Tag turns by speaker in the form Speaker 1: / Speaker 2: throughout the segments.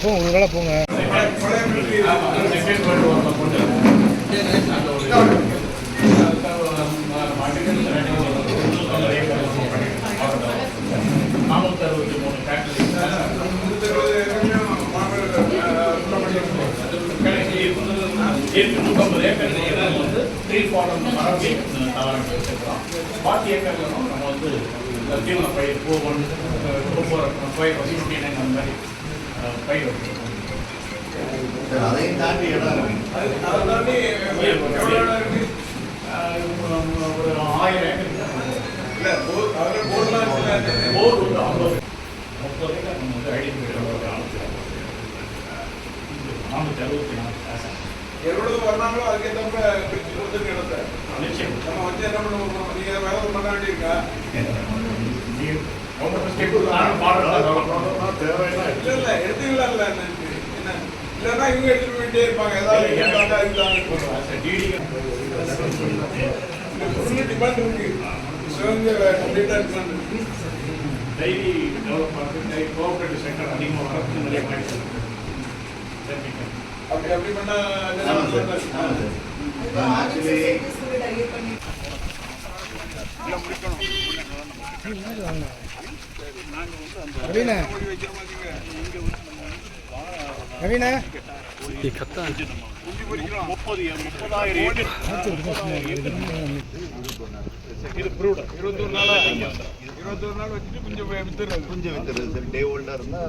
Speaker 1: போங்க ஒரு வேளை போங்க.
Speaker 2: பாக்கி ஏக்கர்ல நம்ம வந்து தீவன பயிர் அந்த மாதிரி பயிர் வச்சுருக்கோம்.
Speaker 3: அதையும் தாண்டி இடம்
Speaker 2: அதை தாண்டி ஒரு 1000 ஏக்கர் இல்லை போர் வந்து 50 30 ஏக்கர் நம்ம வந்து ஐடென்டிஃபை 464
Speaker 4: எவ்வளவு வர்றாங்களோ அதுக்கேற்றப்ப பிரிச்சு கொடுத்துருக்க இடத்த நம்ம வச்சு என்ன பண்ணுவோம்? நீங்க வேலை பண்ண வேண்டியிருக்கா? இல்ல எடுத்துக்கலாம் இல்ல என்ன இல்லைன்னா இவங்க எடுத்துட்டு போயிட்டே இருப்பாங்க. ஏதாவது டிமாண்ட் இருக்கு, கம்ப்ளீட்டா டிமாண்ட் இருக்கு.
Speaker 2: டைரி டெவலப் பண்ணுறது கோஆபரேட்டிவ் செக்டர் அதிகமாக வரது நிறைய பாயிண்ட்ஸ் இருக்கு.
Speaker 4: அப்படி பண்ணா
Speaker 3: ஆக்சுவலி
Speaker 1: நவீன
Speaker 4: 21 நாள் வச்சுட்டு கொஞ்சம் வித்துறது.
Speaker 3: டே ஓல்டா இருந்தா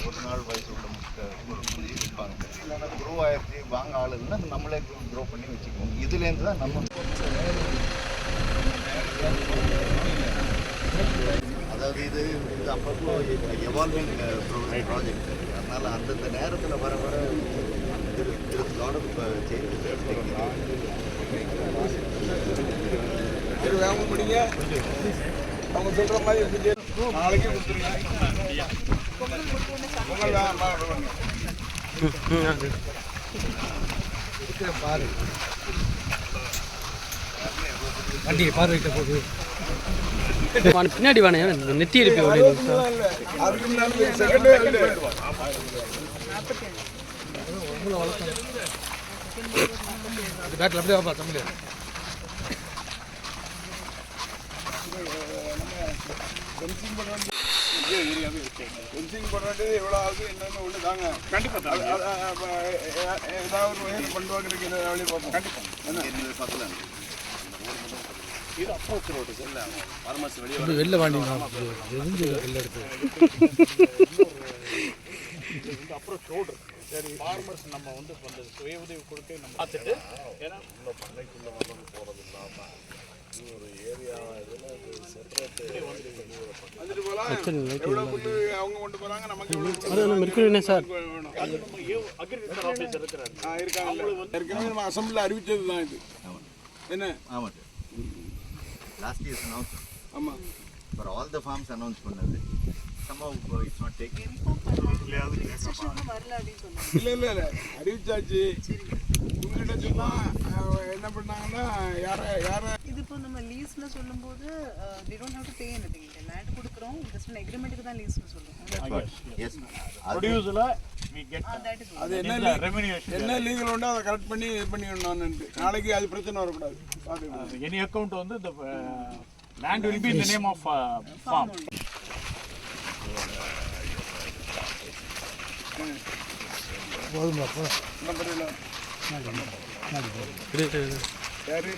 Speaker 3: ஒரு நாள் வயசு உள்ள குஞ்சு இருப்பாங்க. இல்லைன்னா க்ரோ ஆயிடுச்சு வாங்க ஆள் இருந்தால் நம்மளே க்ரோ பண்ணி வச்சுக்குவோம். இதுலேருந்து தான் நம்ம அதாவது இது அப்பப்போ எவால்விங் ப்ராஜெக்ட். அதனால் அந்தந்த நேரத்தில் வர
Speaker 4: வேக முடியுங்க. அவங்க சொல்ற மாதிரி நாளைக்கு கொடுத்துருங்க.
Speaker 1: பாரு வண்டியை பார்வையிட்ட போது பின்னாடி வானே நெத்தி எடுப்பி பேட்டில் அப்படியே வாப்பா தமிழ்.
Speaker 4: ஃபென்சிங் பண்ண வேண்டியது எவ்வளோ ஆகுது என்னென்னு ஒன்று தாங்க. கண்டிப்பாக ஏதாவது ஒரு வகையில் பண்ணுவாங்கிறதுக்கு என்ன வழி பார்ப்போம். கண்டிப்பாக என்ன பார்க்கலாம். இது அப்ரோச் ரோடு இல்லை ஃபார்மர்ஸ்
Speaker 1: வெளில வாண்டிங்க வெளில எடுத்து
Speaker 2: அப்ரோச் ரோடு. சரி ஃபார்மர்ஸ் நம்ம வந்து அந்த சுய உதவி கொடுக்க நம்ம பார்த்துட்டு ஏன்னா இன்னும் பண்ணைக்குள்ளே வந்து போகிறது இல்லாமல் ஒரு ஏரியா இதில் செப்பரேட்
Speaker 4: வந்துட்டு போகலாம். எவ்வளோ கொண்டு அவங்க கொண்டு போகிறாங்க நமக்கு
Speaker 1: இருக்குன்னு சார்
Speaker 2: அக்ரிகல்ச்சர் ஆஃபீஸர் இருக்கிறாங்க
Speaker 4: இருக்காங்க. ஏற்கனவே நம்ம அசம்பிளில் அறிவித்தது தான் இது. என்ன
Speaker 3: ஆமாம் லாஸ்ட் இயர்ஸ் அனௌன்ஸ்.
Speaker 4: ஆமாம்
Speaker 3: for all the forms announce பண்ணது. somehow it's not taken.
Speaker 4: இல்லை அறிவிச்சாச்சு. உங்கள்கிட்ட சொன்னால் என்ன பண்ணாங்கன்னா யாரை
Speaker 5: இது இப்போ நம்ம லீஸ்ல சொல்லும்போது they don't have to pay anything. Land கொடுக்குறோம் ஜஸ்ட் ஒரு அக்ரிமெண்ட்டுக்கு தான் லீஸ்னு சொல்லுவோம்.
Speaker 3: Yes.
Speaker 2: ப்ரொடியூசர்ல we get
Speaker 4: அது என்ன லீகல் உண்டோ அதை கரெக்ட் பண்ணி இது பண்ணிடணும்னு. நாளைக்கு அது பிரச்சனை வரக்கூடாது.
Speaker 2: எனி அக்கௌண்ட் வந்து the land will be in the name of farm.
Speaker 1: போதுமா போ
Speaker 4: நம்பர் இல்லை யாரு